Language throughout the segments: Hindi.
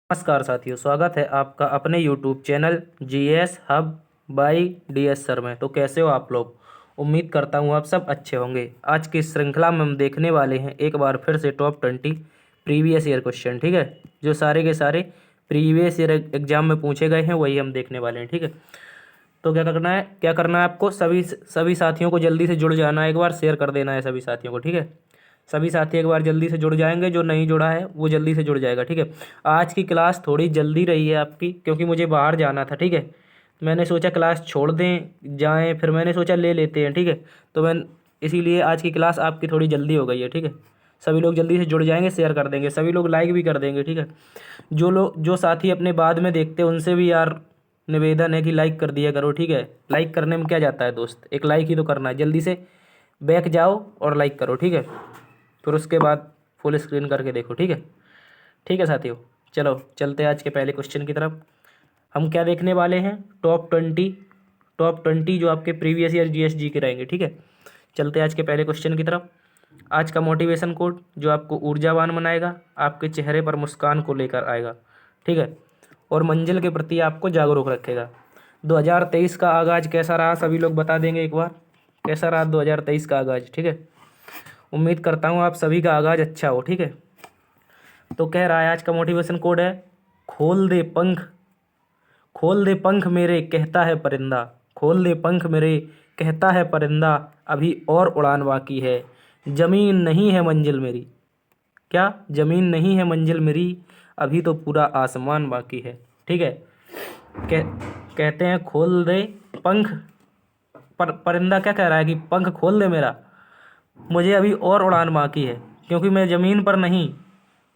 नमस्कार साथियों, स्वागत है आपका अपने YouTube channel GS hub by DS sir में। तो कैसे हो आप लोग? उम्मीद करता हूँ आप सब अच्छे होंगे। आज की श्रृंखला में हम देखने वाले हैं एक बार फिर से टॉप 20 प्रीवियस ईयर क्वेश्चन। ठीक है, जो सारे के सारे प्रीवियस ईयर एग्जाम में पूछे गए हैं वही हम देखने वाले हैं। ठीक है, तो क्या करना है आपको, सभी साथियों को जल्दी से जुड़ जाना है, एक बार शेयर कर देना है सभी साथियों को। ठीक है, सभी साथी एक बार जल्दी से जुड़ जाएंगे, जो नहीं जुड़ा है वो जल्दी से जुड़ जाएगा। ठीक है, आज की क्लास थोड़ी जल्दी रही है आपकी, क्योंकि मुझे बाहर जाना था। ठीक है, मैंने सोचा क्लास छोड़ दें जाएं, फिर मैंने सोचा ले लेते हैं। ठीक है, तो मैं इसीलिए आज की क्लास आपकी थोड़ी जल्दी हो गई है। ठीक है, सभी लोग जल्दी से जुड़ जाएंगे, शेयर कर देंगे, सभी लोग लाइक भी कर देंगे। ठीक है, जो साथी अपने बाद में देखते हैं उनसे भी यार निवेदन है कि लाइक कर दिया करो। ठीक है, लाइक करने में क्या जाता है दोस्त, एक लाइक ही तो करना है। जल्दी से बैक जाओ और लाइक करो। ठीक है, फिर उसके बाद फुल स्क्रीन करके देखो। ठीक है, ठीक है साथियों, चलो चलते हैं आज के पहले क्वेश्चन की तरफ। हम क्या देखने वाले हैं, टॉप 20 जो आपके प्रीवियस ईयर जीएसजी के रहेंगे। ठीक है, चलते हैं आज के पहले क्वेश्चन की तरफ। आज का मोटिवेशन कोड जो आपको ऊर्जावान बनाएगा, आपके चेहरे पर मुस्कान को लेकर आएगा। ठीक है, और मंजिल के प्रति आपको जागरूक रखेगा। 2023 का आगाज़ कैसा रहा, सभी लोग बता देंगे एक बार, कैसा रहा 2023 का आगाज़। ठीक है, उम्मीद करता हूँ आप सभी का आगाज़ अच्छा हो। ठीक है, तो कह रहा है आज का मोटिवेशन कोड है, खोल दे पंख, खोल दे पंख मेरे कहता है परिंदा, खोल दे पंख मेरे कहता है परिंदा, अभी और उड़ान बाकी है, जमीन नहीं है मंजिल मेरी। क्या जमीन नहीं है मंजिल मेरी, अभी तो पूरा आसमान बाकी है। ठीक है, कह कहते हैं खोल दे पंख, परिंदा क्या कह रहा है कि पंख खोल दे मेरा, मुझे अभी और उड़ान बाकी है, क्योंकि मैं ज़मीन पर नहीं,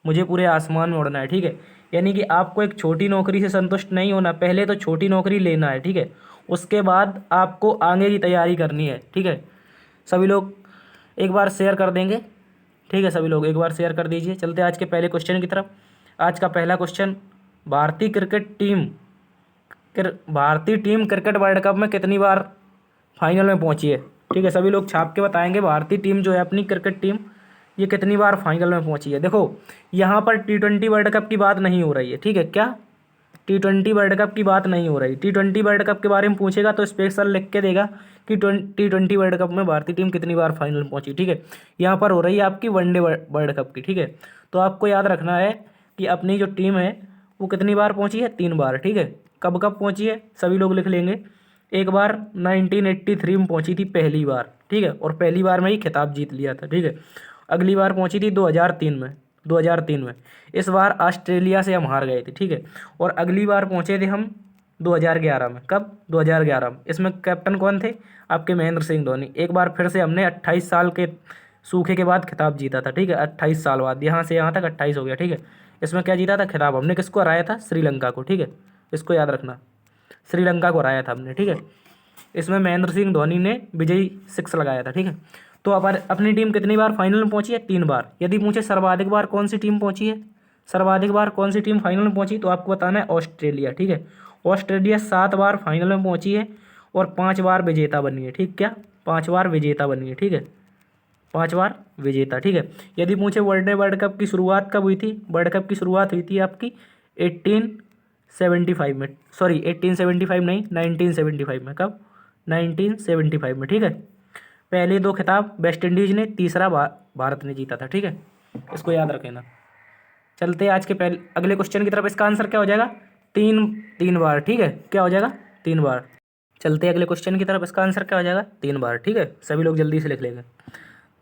मुझे पूरे आसमान में उड़ना है। ठीक है, यानी कि आपको एक छोटी नौकरी से संतुष्ट नहीं होना, पहले तो छोटी नौकरी लेना है। ठीक है, उसके बाद आपको आगे की तैयारी करनी है। ठीक है, सभी लोग एक बार शेयर कर देंगे। ठीक है, सभी लोग एक बार शेयर कर दीजिए। चलते हैं आज के पहले क्वेश्चन की तरफ। आज का पहला क्वेश्चन, भारतीय क्रिकेट टीम भारतीय टीम क्रिकेट वर्ल्ड कप में कितनी बार फाइनल में पहुंची है? ठीक है, सभी लोग छाप के बताएंगे भारतीय टीम जो है अपनी क्रिकेट टीम, ये कितनी बार फाइनल में पहुंची है। देखो, यहाँ पर T20 वर्ल्ड कप की बात नहीं हो रही है। ठीक है, क्या T20 वर्ल्ड कप की बात नहीं हो रही। T20 वर्ल्ड कप के बारे में पूछेगा तो स्पेशल लिख के देगा कि T20 वर्ल्ड कप में भारतीय टीम कितनी बार फाइनल में पहुंची। ठीक है, यहाँ पर हो रही है आपकी वनडे वर्ल्ड कप की। ठीक है, तो आपको याद रखना है कि अपनी जो टीम है वो कितनी बार पहुंची है, 3 बार। ठीक है, कब कब पहुंची है सभी लोग लिख लेंगे। एक बार 1983 में पहुंची थी पहली बार। ठीक है, और पहली बार में ही खिताब जीत लिया था। ठीक है, अगली बार पहुंची थी 2003 में। इस बार ऑस्ट्रेलिया से हम हार गए थे। ठीक है, और अगली बार पहुंचे थे हम 2011 में। कब? 2011 में। इसमें कैप्टन कौन थे? आपके महेंद्र सिंह धोनी। एक बार फिर से हमने 28 साल के सूखे के बाद खिताब जीता था। ठीक है, 28 साल बाद, यहाँ से यहाँ तक 28 हो गया। ठीक है, इसमें क्या जीता था? खिताब। हमने किसको हराया था? श्रीलंका को। ठीक है, इसको याद रखना, श्रीलंका को हराया था हमने। ठीक है, इसमें महेंद्र सिंह धोनी ने विजयी 6 लगाया था। ठीक है, तो अब अपनी टीम कितनी बार फाइनल में पहुंची है? 3 बार। यदि पूछे सर्वाधिक बार कौन सी टीम पहुंची है, सर्वाधिक बार कौन सी टीम फाइनल में पहुंची, तो आपको बताना है ऑस्ट्रेलिया। ठीक है, ऑस्ट्रेलिया 7 बार फाइनल में पहुंची है और 5 बार विजेता बनी है। ठीक, क्या 5 बार विजेता बनी है? ठीक है, 5 बार विजेता। ठीक है, यदि पूछे वर्ल्ड कप की शुरुआत कब हुई थी, वर्ल्ड कप की शुरुआत हुई थी आपकी 1875 में, सॉरी 1875 नहीं, 1975 में। कब? 1975 में। ठीक है, पहले 2 खिताब वेस्ट इंडीज ने, तीसरा भारत ने जीता था। ठीक है, इसको याद रखना। चलते हैं आज के पहले अगले क्वेश्चन की तरफ। इसका आंसर क्या हो जाएगा? 3 बार। ठीक है, क्या हो जाएगा? 3 बार। चलते हैं अगले क्वेश्चन की तरफ। इसका आंसर क्या हो जाएगा? 3 बार। ठीक है, सभी लोग जल्दी से लिख लेंगे।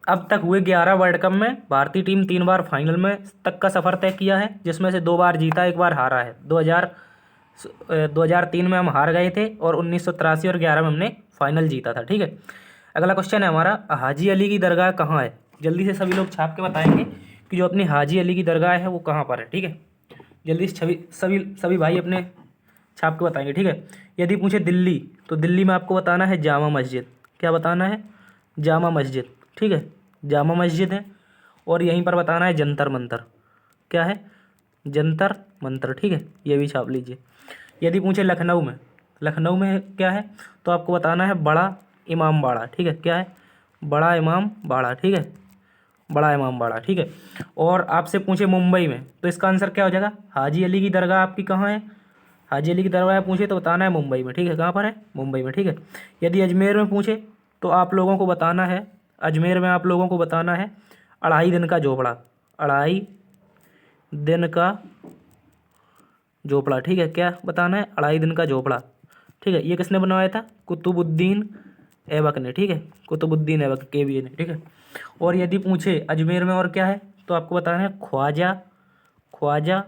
अब तक हुए 11 वर्ल्ड कप में भारतीय टीम 3 बार फाइनल में तक का सफर तय किया है, जिसमें से 2 बार जीता, 1 बार हारा है। 2003 में हम हार गए थे और 1983 और 11 में हमने फाइनल जीता था। ठीक है, अगला क्वेश्चन है हमारा, हाजी अली की दरगाह कहाँ है? जल्दी से सभी लोग छाप के बताएंगे कि जो अपनी हाजी अली की दरगाह है वो कहाँ पर है। ठीक है, जल्दी से सभी सभी सभी भाई अपने छाप के बताएंगे। ठीक है, यदि पूछे दिल्ली, तो दिल्ली में आपको बताना है जामा मस्जिद। क्या बताना है? जामा मस्जिद। ठीक है, जामा मस्जिद है। और यहीं पर बताना है जंतर मंतर। क्या है? जंतर मंतर। ठीक है, ये भी छाप लीजिए। यदि पूछे लखनऊ में, लखनऊ में क्या है, तो आपको बताना है बड़ा इमाम बाड़ा। ठीक है, क्या है? बड़ा इमाम बाड़ा। ठीक है, बड़ा इमामबाड़ा, ठीक है। और आपसे पूछे मुंबई में, तो इसका आंसर क्या हो जाएगा? हाजी अली की दरगाह आपकी कहाँ है? हाजी अली की दरगाह पूछे तो बताना है मुंबई में, ठीक है। कहाँ पर है? मुंबई में, ठीक है। यदि अजमेर में पूछे तो आप लोगों को बताना है, अजमेर में आप लोगों को बताना है अढ़ाई दिन का झोपड़ा, अढ़ाई दिन का झोपड़ा, ठीक है। क्या बताना है? अढ़ाई दिन का झोपड़ा, ठीक है। ये किसने बनवाया था? कुतुबुद्दीन ऐबक ने, ठीक है। कुतुबुद्दीन ऐबक केबीए ने, ठीक है। और यदि पूछे अजमेर में और क्या है, तो आपको बताना है ख्वाजा, ख्वाजा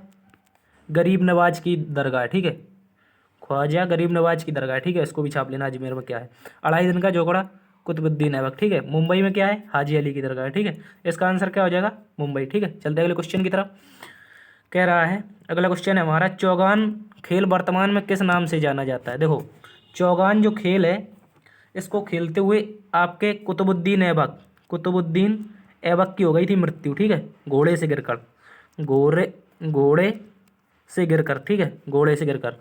गरीब नवाज की दरगाह, ठीक है। ख्वाजा गरीब नवाज की दरगाह, ठीक है। इसको भी छाप लेना, अजमेर में क्या है? अढ़ाई दिन का झोपड़ा, कुतुबुद्दीन ऐबक, ठीक है। मुंबई में क्या है? हाजी अली की दरगाह, ठीक है। इसका आंसर क्या हो जाएगा? मुंबई, ठीक है। चलते अगले क्वेश्चन की तरफ। कह रहा है, अगला क्वेश्चन है हमारा, चौगान खेल वर्तमान में किस नाम से जाना जाता है? देखो, चौगान जो खेल है इसको खेलते हुए आपके कुतुबुद्दीन ऐबक, कुतुबुद्दीन ऐबक की हो गई थी मृत्यु, ठीक है। घोड़े से गिरकर, घोड़े घोड़े से गिरकर, ठीक है। घोड़े से गिरकर,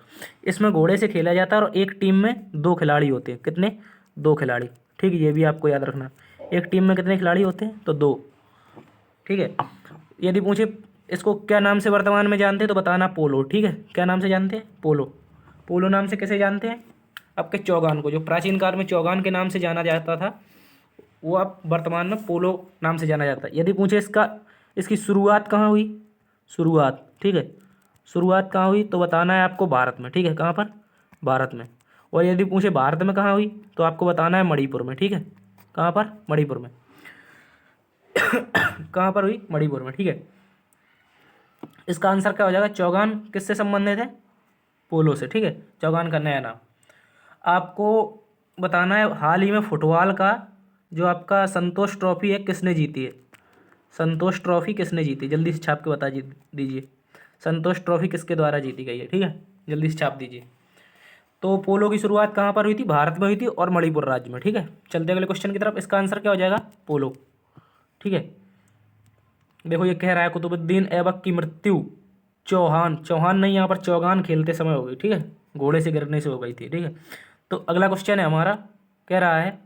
इसमें घोड़े से खेला जाता है और एक टीम में दो खिलाड़ी होते हैं। कितने? दो खिलाड़ी, ठीक है। ये भी आपको याद रखना। एक टीम में कितने खिलाड़ी होते हैं? तो दो, ठीक है। यदि पूछे इसको क्या नाम से वर्तमान में जानते हैं, तो बताना पोलो, ठीक है। क्या नाम से जानते हैं? पोलो। पोलो नाम से कैसे जानते हैं? आपके चौगान को, जो प्राचीन काल में चौगान के नाम से जाना जाता था, वो आप वर्तमान में पोलो नाम से जाना जाता है। यदि पूछे इसकी शुरुआत कहाँ हुई? शुरुआत, ठीक है। शुरुआत कहाँ हुई तो बताना है आपको भारत में, ठीक है। कहाँ पर? भारत में। और यदि पूछे भारत में कहाँ हुई, तो आपको बताना है मणिपुर में, ठीक है। कहाँ पर? मणिपुर में। कहाँ पर हुई? मणिपुर में, ठीक है। इसका आंसर क्या हो जाएगा? चौगान किससे संबंधित है? पोलो से, ठीक है। चौगान का नया नाम। आपको बताना है हाल ही में फुटबॉल का जो आपका संतोष ट्रॉफी है किसने जीती है? संतोष ट्रॉफी किसने जीती? जल्दी से छाप के बता दीजिए। संतोष ट्रॉफी किसके द्वारा जीती गई है, ठीक है। जल्दी से छाप दीजिए। तो पोलो की शुरुआत कहाँ पर हुई थी? भारत में हुई थी और मणिपुर राज्य में, ठीक है। चलते अगले क्वेश्चन की तरफ। इसका आंसर क्या हो जाएगा? पोलो, ठीक है। देखो, ये कह रहा है कुतुबुद्दीन ऐबक की मृत्यु चौहान, चौहान नहीं, यहाँ पर चौगान खेलते समय हो गई, ठीक है। घोड़े से गिरने से हो गई थी, ठीक है। तो अगला क्वेश्चन है हमारा, कह रहा है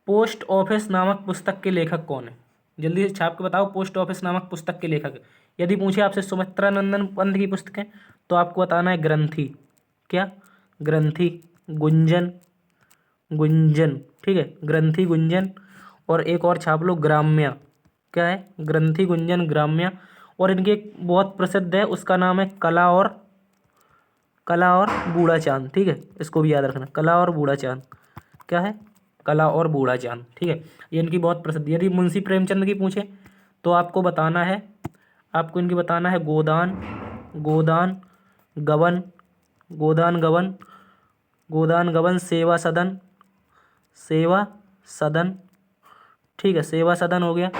पोस्ट ऑफिस नामक पुस्तक के लेखक कौन है? जल्दी से छाप के बताओ, पोस्ट ऑफिस नामक पुस्तक के लेखक। यदि पूछे आपसे सुमित्रा नंदन पंत की पुस्तक है, तो आपको बताना है ग्रंथी। क्या? ग्रंथी गुंजन, गुंजन, ठीक है। ग्रंथी गुंजन। और एक और छाप लो, ग्राम्या। क्या है? ग्रंथी गुंजन ग्राम्या। और इनकी एक बहुत प्रसिद्ध है, उसका नाम है कला और बूढ़ा चांद, ठीक है। इसको भी याद रखना, कला और बूढ़ा चांद। क्या है? कला और बूढ़ा चांद, ठीक है। ये इनकी बहुत प्रसिद्ध। यदि मुंशी प्रेमचंद की पूछे तो आपको बताना है, आपको इनकी बताना है गोदान, गोदान गबन, गोदान गबन, गोदान गबन, सेवा सदन, सेवा सदन, ठीक है। सेवा सदन हो गया।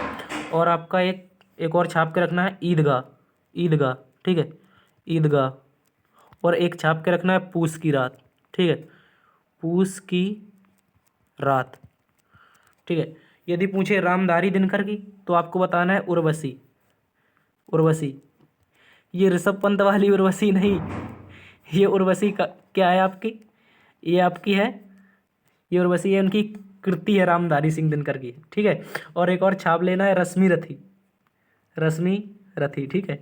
और आपका एक एक और छाप के रखना है ईदगाह, ईदगाह, ठीक है। ईदगाह। और एक छाप के रखना है पूस की रात, ठीक है। पूस की रात, ठीक है। यदि पूछे रामधारी दिनकर की, तो आपको बताना है उर्वशी, उर्वशी। ये ऋषभ पंत वाली उर्वशी नहीं, ये उर्वशी का क्या है आपकी? ये आपकी है, ये उर्वशी है, उनकी कृति है रामधारी सिंह दिनकर की, ठीक है। और एक और छाप लेना है रश्मि रथी, रश्मि रथी, ठीक है।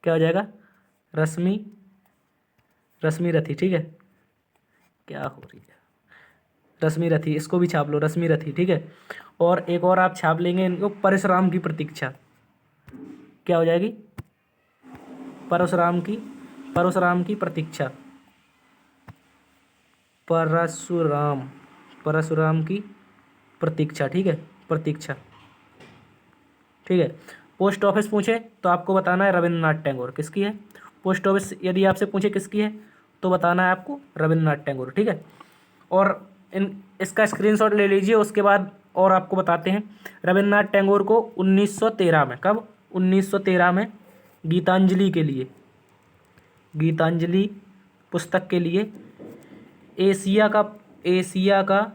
क्या हो जाएगा? रश्मि, रश्मि रथी, ठीक है। क्या हो रही है? रश्मि रथी, इसको भी छाप लो, रश्मि रथी, ठीक है। और एक और आप छाप लेंगे इनको, परशुराम की प्रतीक्षा। क्या हो जाएगी? परशुराम की, परशुराम की प्रतीक्षा, परशुराम, परशुराम की प्रतीक्षा, ठीक है। प्रतीक्षा, ठीक है। पोस्ट ऑफिस पूछे तो आपको बताना है रविन्द्रनाथ टैगोर, किसकी है? पोस्ट ऑफिस यदि आपसे पूछे किसकी है, तो बताना है आपको रविन्द्रनाथ टैगोर, ठीक है। और इसका स्क्रीनशॉट ले लीजिए। उसके बाद और आपको बताते हैं, रविन्द्रनाथ टैगोर को 1913 में, कब? 1913 में गीतांजलि के लिए, गीतांजलि पुस्तक के लिए एशिया का, एशिया का,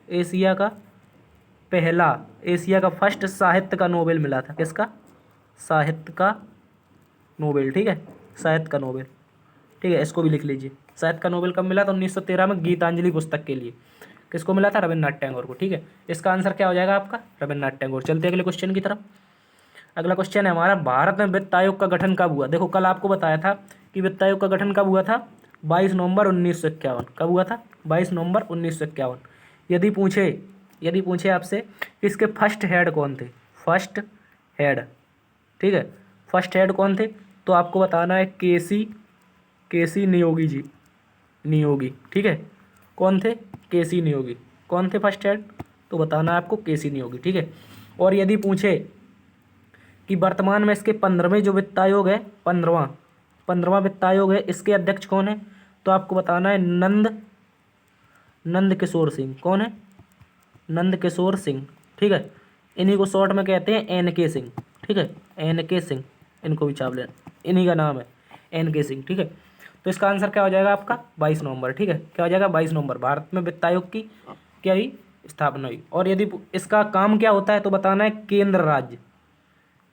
एशिया का पहला, एशिया का फर्स्ट साहित्य का नोबेल मिला था। किसका? साहित्य का नोबेल, ठीक है। साहित्य का नोबेल, ठीक है। इसको भी लिख लीजिए। साहित्य का नोबेल कब मिला था? 1913 में गीतांजलि पुस्तक के लिए। किसको मिला था? रविन्द्रनाथ टैगोर को। ठीक है, इसका आंसर क्या हो जाएगा आपका? रविन्द्रनाथ टैगोर। चलते हैं अगले क्वेश्चन की तरफ। अगला क्वेश्चन है हमारा, भारत में वित्त आयोग का गठन कब हुआ? देखो कल आपको बताया था कि वित्त आयोग का गठन कब हुआ था? 22 नवंबर 1951। कब हुआ था? 22 नवंबर 1951। यदि पूछे आपसे कि इसके फर्स्ट हेड कौन थे? फर्स्ट हेड, ठीक है, फर्स्ट हेड कौन थे? तो आपको बताना है केसी नियोगी जी, नियोगी। ठीक है, कौन थे? केसी नियोगी। कौन थे फर्स्ट हेड? तो बताना है आपको केसी नियोगी। ठीक है, और यदि पूछे कि वर्तमान में इसके 15वें जो वित्त आयोग है, 15वां वित्त आयोग है, इसके अध्यक्ष कौन है? तो आपको बताना है नंद किशोर सिंह। कौन है? नंद किशोर सिंह। ठीक है, इन्हीं को शॉर्ट में कहते हैं NK सिंह। ठीक है, NK सिंह, इनको भी छाप लेना, इन्हीं का नाम है NK सिंह। ठीक है, तो इसका आंसर क्या हो जाएगा आपका? 22 नवंबर। ठीक है, क्या हो जाएगा? 22 नवंबर भारत में वित्त आयोग की क्या हुई? स्थापना हुई। और यदि इसका काम क्या होता है तो बताना है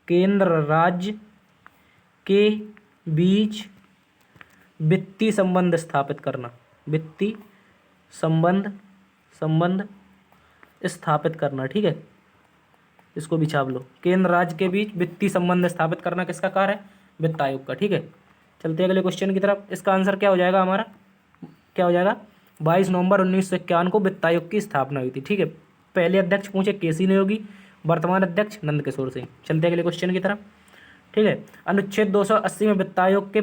केंद्र राज्य के बीच वित्तीय संबंध स्थापित करना। वित्तीय संबंध स्थापित करना। ठीक है, इसको भी छाप लो। केंद्र राज्य के बीच वित्तीय संबंध स्थापित करना किसका कार्य है? वित्त आयोग का। ठीक है, चलते हैं अगले क्वेश्चन की तरफ। इसका आंसर क्या हो जाएगा हमारा? क्या हो जाएगा? 22 नवंबर 1951 को वित्त आयोग की स्थापना हुई थी। ठीक है, पहले अध्यक्ष पूछे केसी नियोगी, वर्तमान अध्यक्ष नंद किशोर सिंह। चलते हैं अगले क्वेश्चन की तरफ। ठीक है, अनुच्छेद 280 में वित्त आयोग के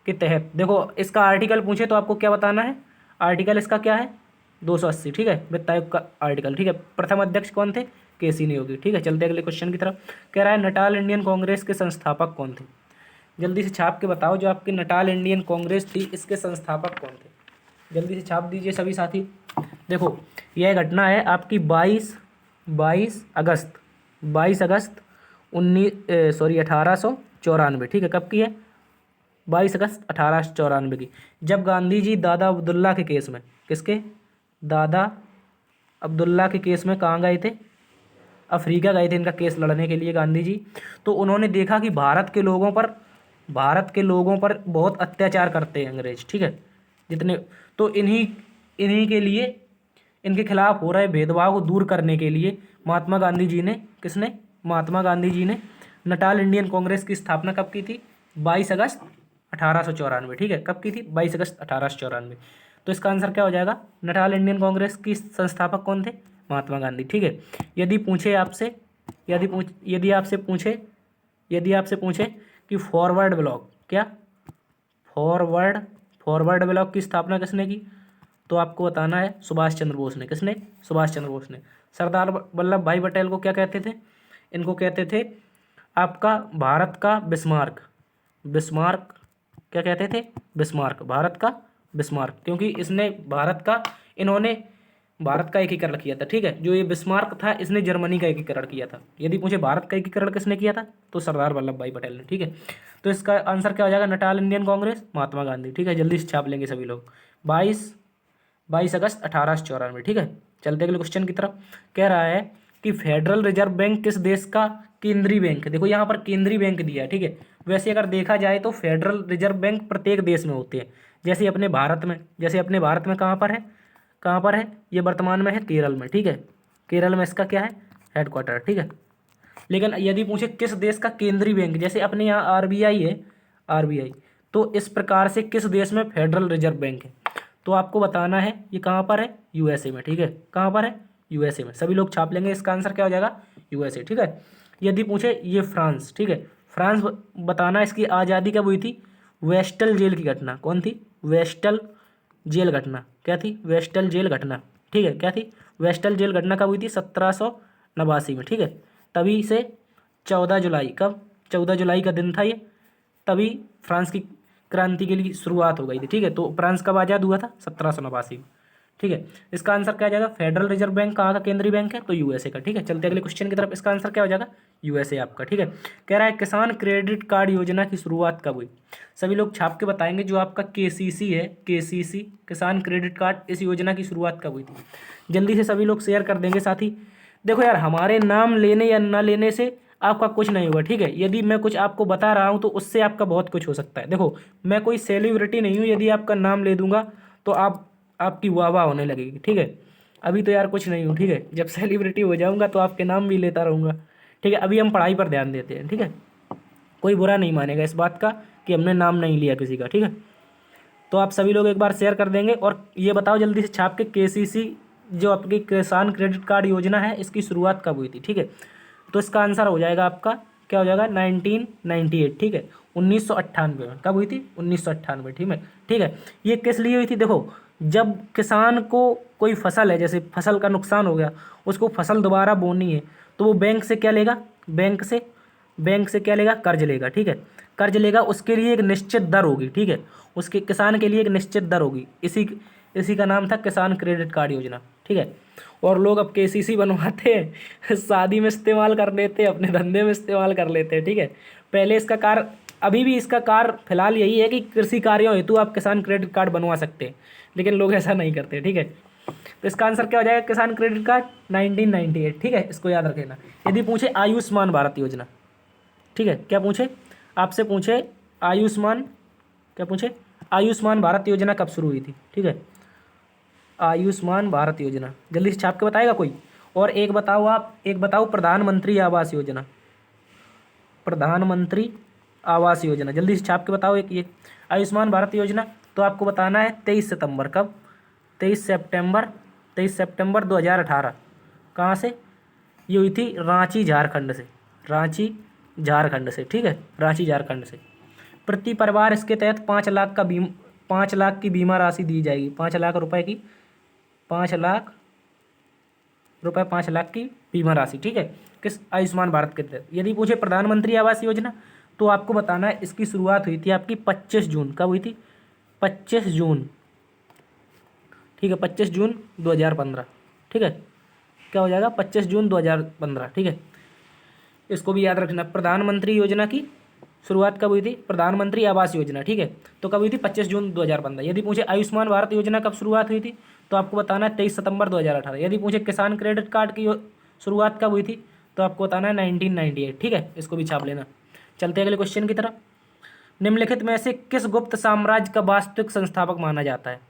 तहत, देखो इसका आर्टिकल पूछे तो आपको क्या बताना है? आर्टिकल इसका क्या है? 280। ठीक है, वित्त आयोग का आर्टिकल। ठीक है, प्रथम अध्यक्ष कौन थे? केसी नियोगी। ठीक है, चलते अगले क्वेश्चन की तरफ। कह रहा है नटाल इंडियन कांग्रेस के संस्थापक कौन थे? जल्दी से छाप के बताओ, जो आपकी नटाल इंडियन कांग्रेस थी इसके संस्थापक कौन थे? जल्दी से छाप दीजिए सभी साथी। देखो यह घटना है आपकी 22 अगस्त 1894। ठीक है, कब की है? 22 अगस्त 1894 की, जब गांधी जी दादा अब्दुल्ला के केस में, किसके? दादा अब्दुल्ला के केस में कहाँ गए थे? अफ्रीका गए थे इनका केस लड़ने के लिए गांधी जी। तो उन्होंने देखा कि भारत के लोगों पर बहुत अत्याचार करते हैं अंग्रेज। ठीक है, जितने, तो इन्हीं के लिए, इनके खिलाफ हो रहे भेदभाव को दूर करने के लिए महात्मा गांधी जी ने नटाल इंडियन कांग्रेस की स्थापना कब की थी? 22 अगस्त 1894। ठीक है, कब की थी? 22 अगस्त 1894। तो इसका आंसर क्या हो जाएगा? नटाल इंडियन कांग्रेस की संस्थापक कौन थे? महात्मा गांधी। ठीक है, यदि आपसे पूछे कि फॉरवर्ड ब्लॉक क्या? फॉरवर्ड ब्लॉक की स्थापना किसने की? तो आपको बताना है सुभाष चंद्र बोस ने। किसने? सुभाष चंद्र बोस ने। सरदार वल्लभ भाई पटेल को क्या कहते थे? इनको कहते थे आपका भारत का बिस्मार्क। क्या कहते थे? बिस्मार्क, भारत का बिस्मार्क, क्योंकि इन्होंने भारत का एकीकरण किया था। ठीक है, जो ये बिस्मार्क था इसने जर्मनी का एकीकरण किया था। यदि पूछे भारत का एकीकरण किसने किया था तो सरदार वल्लभ भाई पटेल ने। ठीक है, तो इसका आंसर क्या हो जाएगा? Natal Indian Congress, Mahatma Gandhi. ठीक है, जल्दी से छाप लेंगे सभी लोग। 22 अगस्त 1894। ठीक है, चलते अगले क्वेश्चन की तरफ। कह रहा है कि फेडरल रिजर्व बैंक किस देश का केंद्रीय बैंक है? देखो यहाँ पर केंद्रीय बैंक दिया है। ठीक है, वैसे अगर देखा जाए तो फेडरल रिजर्व बैंक प्रत्येक देश में होते हैं। जैसे अपने भारत में कहाँ पर है? ये वर्तमान में है केरल में। ठीक है, केरल में इसका क्या है? हेडक्वार्टर। ठीक है, लेकिन यदि पूछे किस देश का केंद्रीय बैंक, जैसे अपने यहाँ RBI है, RBI, तो इस प्रकार से किस देश में फेडरल रिजर्व बैंक है? तो आपको बताना है ये कहाँ पर है? USA में। ठीक है, कहाँ पर है? USA में। सभी लोग छाप लेंगे, इसका आंसर क्या हो जाएगा? USA। ठीक है, यदि पूछे ये फ्रांस, ठीक है, फ्रांस बताना इसकी आज़ादी कब हुई थी? वेस्टल जेल की घटना। कौन थी? वेस्टल जेल घटना। क्या थी? वेस्टल जेल घटना। ठीक है, क्या थी? वेस्टल जेल घटना कब हुई थी? 1789 में। ठीक है, तभी से 14 जुलाई, कब? 14 जुलाई का दिन था ये, तभी फ्रांस की क्रांति के लिए शुरुआत हो गई थी। ठीक है, तो फ्रांस कब आज़ाद हुआ था? 1789 में। ठीक है, इसका आंसर क्या आ जाएगा? फेडरल रिजर्व बैंक कहाँ का केंद्रीय बैंक है? तो USA का। ठीक है, चलते अगले क्वेश्चन की तरफ। इसका आंसर क्या हो जाएगा? USA आपका। ठीक है, कह रहा है किसान क्रेडिट कार्ड योजना की शुरुआत कब हुई? सभी लोग छाप के बताएंगे। जो आपका KCC है, KCC किसान क्रेडिट कार्ड, इस योजना की शुरुआत कब हुई थी? जल्दी से सभी लोग शेयर कर देंगे साथी। देखो यार, हमारे नाम लेने या ना लेने से आपका कुछ नहीं होगा। ठीक है, यदि मैं कुछ आपको बता रहा हूँ तो उससे आपका बहुत कुछ हो सकता है। देखो मैं कोई सेलिब्रिटी नहीं हूँ, यदि आपका नाम ले दूंगा तो आपकी वाह वाह होने लगेगी। ठीक है, अभी तो यार कुछ नहीं हूँ, ठीक है, जब सेलिब्रिटी हो जाऊंगा तो आपके नाम भी लेता रहूँगा, ठीक है। अभी हम पढ़ाई पर ध्यान देते हैं, ठीक है। कोई बुरा नहीं मानेगा इस बात का कि हमने नाम नहीं लिया किसी का, ठीक है। तो आप सभी लोग एक बार शेयर कर देंगे। और ये बताओ जल्दी से छाप के, केसीसी जो आपकी किसान क्रेडिट कार्ड योजना है, इसकी शुरुआत कब हुई थी, ठीक है। तो इसका आंसर हो जाएगा आपका, क्या हो जाएगा, 1998, ठीक है, 1998 में। कब हुई थी, 1998, ठीक है, ठीक है। ये किस लिए हुई थी, देखो, जब किसान को कोई फसल है, जैसे फसल का नुकसान हो गया, उसको फसल दोबारा बोनी है, तो वो बैंक से क्या लेगा, बैंक से क्या लेगा, कर्ज लेगा, ठीक है। कर्ज लेगा, उसके लिए एक निश्चित दर होगी, ठीक है, उसके किसान के लिए एक निश्चित दर होगी। इसी इसी का नाम था किसान क्रेडिट कार्ड योजना, ठीक है। और लोग अब केसीसी बनवाते हैं, शादी में इस्तेमाल कर लेते हैं, अपने धंधे में इस्तेमाल कर लेते हैं, ठीक है। पहले इसका कार्य, अभी भी इसका कार्य फिलहाल यही है कि कृषि कार्यों हेतु आप किसान क्रेडिट कार्ड बनवा सकते हैं, लेकिन लोग ऐसा नहीं करते, ठीक है। तो इसका आंसर क्या हो जाएगा, किसान क्रेडिट कार्ड 1998, ठीक है, इसको याद रखना। यदि पूछे आयुष्मान भारत योजना, ठीक है, क्या पूछे, आपसे पूछे आयुष्मान, क्या पूछे, आयुष्मान भारत योजना कब शुरू हुई थी, ठीक है। आयुष्मान भारत योजना जल्दी से छाप के बताएगा कोई। और एक बताओ, आप एक बताओ, प्रधानमंत्री आवास योजना, प्रधानमंत्री आवास योजना जल्दी से छाप के बताओ एक ये। आयुष्मान भारत योजना तो आपको बताना है 23 सितंबर, कब, 23 सितंबर, 23 सितंबर 2018। कहाँ से, ये हुई थी रांची झारखंड से, रांची झारखंड से, ठीक है, रांची झारखंड से। प्रति परिवार इसके तहत 5 लाख का 5 लाख की बीमा राशि दी जाएगी, 5 लाख रुपए की, 5 लाख रुपए, 5 लाख की बीमा राशि, ठीक है, किस, आयुष्मान भारत के तहत। यदि पूछे प्रधानमंत्री आवास योजना, तो आपको बताना है इसकी शुरुआत हुई थी आपकी 25 जून, कब हुई थी, 25 जून, ठीक है, 25 जून 2015, ठीक है, क्या हो जाएगा, 25 जून 2015, ठीक है। इसको भी याद रखना, प्रधानमंत्री योजना की शुरुआत कब हुई थी, प्रधानमंत्री आवास योजना, ठीक है, तो कब हुई थी, 25 जून 2015। यदि पूछे आयुष्मान भारत योजना कब शुरुआत हुई थी, तो आपको बताना है 23 सितंबर 2018। यदि पूछे किसान क्रेडिट कार्ड की शुरुआत कब हुई थी, तो आपको बताना है 1998, ठीक है, इसको भी छाप लेना। चलते हैं अगले क्वेश्चन की तरफ। निम्नलिखित में से किस गुप्त साम्राज्य का वास्तविक संस्थापक माना जाता है।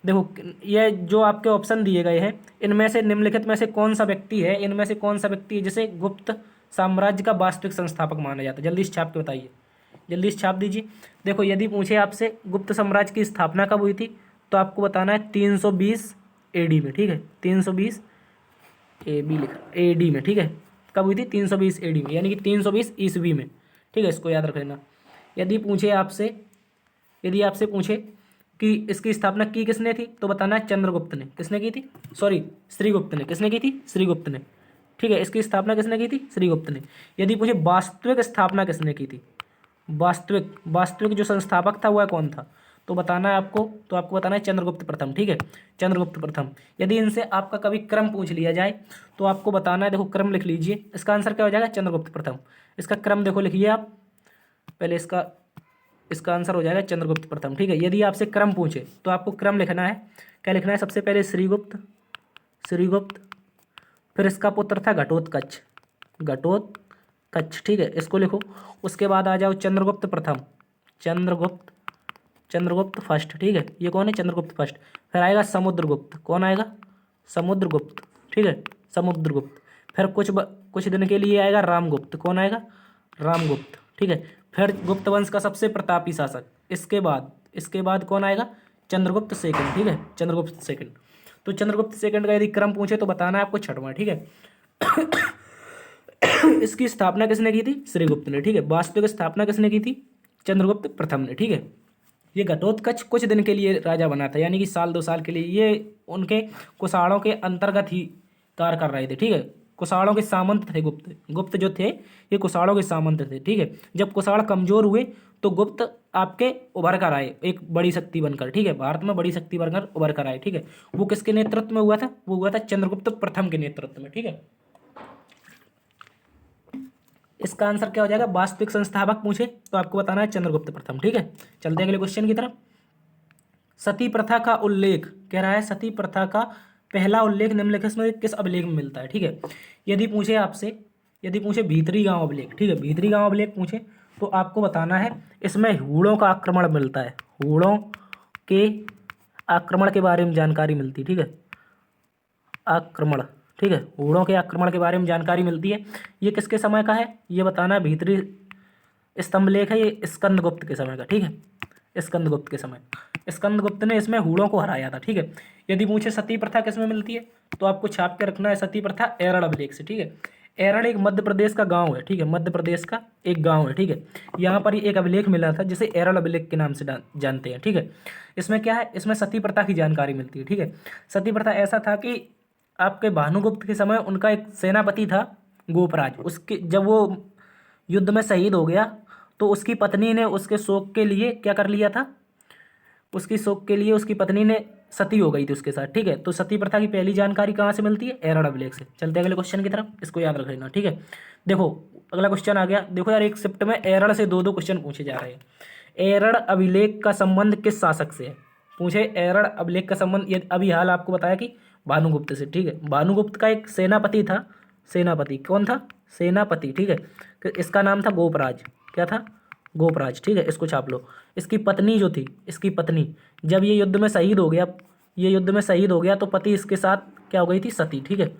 देखो, ये जो आपके ऑप्शन दिए गए हैं, इनमें से निम्नलिखित में से कौन सा व्यक्ति है, इनमें से कौन सा व्यक्ति है जिसे गुप्त साम्राज्य का वास्तविक संस्थापक माना जाता है, जल्दी से छाप के बताइए, जल्दी से छाप दीजिए। देखो, यदि पूछे आपसे गुप्त साम्राज्य की स्थापना कब हुई थी, तो आपको बताना है 320 AD में, ठीक है, 320 AB लिखा AD में, ठीक है, कब हुई थी, 320 AD में, यानी कि 320 ईस्वी में, ठीक है, इसको याद रख लेना। यदि पूछे आपसे, यदि आपसे पूछे कि इसकी स्थापना की किसने थी, तो बताना है चंद्रगुप्त ने। किसने की थी, सॉरी, श्रीगुप्त ने। किसने की थी, श्रीगुप्त ने, ठीक है, इसकी स्थापना किसने की थी, श्रीगुप्त ने। यदि पूछे वास्तविक स्थापना किसने की थी, वास्तविक वास्तविक जो संस्थापक था वह कौन था, तो बताना है आपको, तो आपको बताना है चंद्रगुप्त प्रथम, ठीक है, चंद्रगुप्त प्रथम। यदि इनसे आपका कभी क्रम पूछ लिया जाए, तो आपको बताना है, देखो क्रम लिख लीजिए, इसका आंसर क्या हो जाएगा, चंद्रगुप्त प्रथम। इसका क्रम देखो लिखिए आप, पहले इसका इसका आंसर हो जाएगा चंद्रगुप्त प्रथम, ठीक है। यदि आपसे क्रम पूछे तो आपको क्रम लिखना है, क्या लिखना है, सबसे पहले श्रीगुप्त, श्रीगुप्त, फिर इसका पुत्र था घटोत्कच, घटोत्कच, ठीक है, इसको लिखो। उसके बाद आ जाओ चंद्रगुप्त प्रथम, चंद्रगुप्त, चंद्रगुप्त फर्स्ट, ठीक है, ये कौन है, चंद्रगुप्त फर्स्ट। फिर आएगा समुद्रगुप्त, कौन आएगा, समुद्रगुप्त, ठीक है, समुद्रगुप्त। फिर कुछ दिन के लिए आएगा रामगुप्त, कौन आएगा, रामगुप्त, ठीक है। फिर गुप्त वंश का सबसे प्रतापी शासक, इसके बाद कौन आएगा, चंद्रगुप्त सेकंड, ठीक है, चंद्रगुप्त सेकंड। तो चंद्रगुप्त सेकंड का यदि क्रम पूछे तो बताना है आपको छठवां, ठीक है। इसकी स्थापना किसने की थी, श्रीगुप्त ने, ठीक है। वास्तविक स्थापना किसने की थी, चंद्रगुप्त प्रथम ने, ठीक है। ये घटोत्कच कुछ दिन के लिए राजा बना था, यानी कि साल 2 साल के लिए। ये उनके कुशाणों के अंतर्गत ही कार्य कर रहे थे, ठीक है। कुशाणों के सामंत थे गुप्त, गुप्त जो थे ये कुशाणों के सामंत थे, ठीक है। जब कुशाण कमजोर हुए तो गुप्त आपके उभर कर आए एक बड़ी शक्ति बनकर, ठीक है, भारत में बड़ी शक्ति बनकर उभर कर आए, ठीक है। वो किसके नेतृत्व में हुआ था, वो हुआ था चंद्रगुप्त प्रथम के नेतृत्व में, ठीक है। इसका आंसर क्या हो जाएगा, वास्तविक संस्थापक पूछे तो आपको बताना है चंद्रगुप्त प्रथम, ठीक है। चलते हैं अगले क्वेश्चन की तरफ। सती प्रथा का उल्लेख, कह रहा है सती प्रथा का पहला उल्लेख निम्नलिखित में किस अभिलेख में मिलता है, ठीक है। यदि पूछे आपसे, यदि पूछे भीतरी गांव अभिलेख, ठीक है, भीतरी गांव अभिलेख पूछे तो आपको बताना है इसमें हूणों का आक्रमण मिलता है, हूणों के आक्रमण के बारे में जानकारी मिलती, ठीक है। आक्रमण, ठीक है, हूणों के आक्रमण के बारे में जानकारी मिलती है। ये किसके समय का है ये बताना है। भीतरी स्तंभ लेख है ये स्कंदगुप्त के समय का, ठीक है, स्कंदगुप्त के समय। स्कंदगुप्त ने इसमें हूणों को हराया था, ठीक है। यदि पूछे सती प्रथा किस में मिलती है तो आपको छाप के रखना है सती प्रथा एरड़ अभिलेख से, ठीक है। एरड़ एक मध्य प्रदेश का गांव है, ठीक है, मध्य प्रदेश का एक गांव है, ठीक है। यहाँ पर एक अभिलेख मिला था जिसे एरड़ अभिलेख के नाम से जानते हैं, ठीक है। इसमें क्या है, इसमें सती प्रथा की जानकारी मिलती है, ठीक है। सती प्रथा ऐसा था कि आपके भानुगुप्त के समय उनका एक सेनापति था गोपराज, उसके जब वो युद्ध में शहीद हो गया तो उसकी पत्नी ने उसके शोक के लिए क्या कर लिया था, उसकी शोक के लिए उसकी पत्नी ने सती हो गई थी उसके साथ, ठीक है। तो सती प्रथा की पहली जानकारी कहाँ से मिलती है, एरड़ अभिलेख से। चलते हैं अगले क्वेश्चन की तरफ, इसको याद रख लेना, ठीक है। देखो अगला क्वेश्चन आ गया। देखो यार एक शिफ्ट में एरड़ से दो दो क्वेश्चन पूछे जा रहे हैं। एरड़ अभिलेख का संबंध किस शासक से है, पूछे एरड़ अभिलेख का संबंध, ये अभी हाल आपको बताया कि भानुगुप्त से, ठीक है। भानुगुप्त का एक सेनापति था, सेनापति कौन था, सेनापति, ठीक है। इसका नाम था गोपराज, क्या था, गोपराज, ठीक है, इसको छाप लो। इसकी पत्नी जो थी, इसकी पत्नी जब ये युद्ध में शहीद हो गया, ये युद्ध में शहीद हो गया तो पति इसके साथ क्या हो गई थी, सती, ठीक है।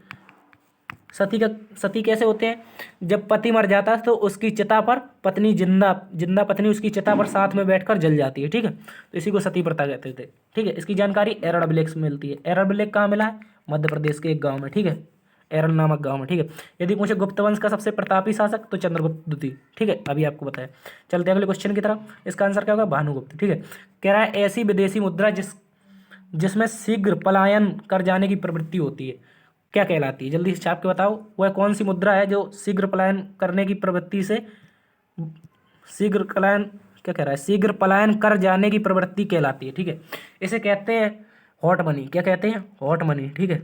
सती कैसे होते हैं, जब पति मर जाता है तो उसकी चिता पर पत्नी जिंदा पत्नी उसकी चिता पर साथ में बैठकर जल जाती है, ठीक है। तो इसी को सती प्रथा कहते थे, ठीक है। इसकी जानकारी एरड़ अभिलेख से मिलती है। एरड़ अभिलेख कहाँ मिला है, मध्य प्रदेश के एक गाँव में, ठीक है, एरड़ नामक गाँव में, ठीक है। यदि पूछे गुप्त वंश का सबसे प्रतापी शासक तो चंद्रगुप्त द्वितीय, ठीक है, अभी आपको बताया। चलते हैं अगले क्वेश्चन की तरफ, इसका आंसर क्या होगा, भानुगुप्त, ठीक है। कह रहा है ऐसी विदेशी मुद्रा जिसमें शीघ्र पलायन कर जाने की प्रवृत्ति होती है, क्या कहलाती है, जल्दी से छाप के बताओ। वह कौन सी मुद्रा है जो शीघ्र पलायन करने की प्रवृत्ति से, शीघ्र पलायन, क्या कह रहा है, शीघ्र पलायन कर जाने की प्रवृत्ति कहलाती है, ठीक है। इसे कहते हैं हॉट मनी, क्या कहते हैं, हॉट मनी, ठीक है,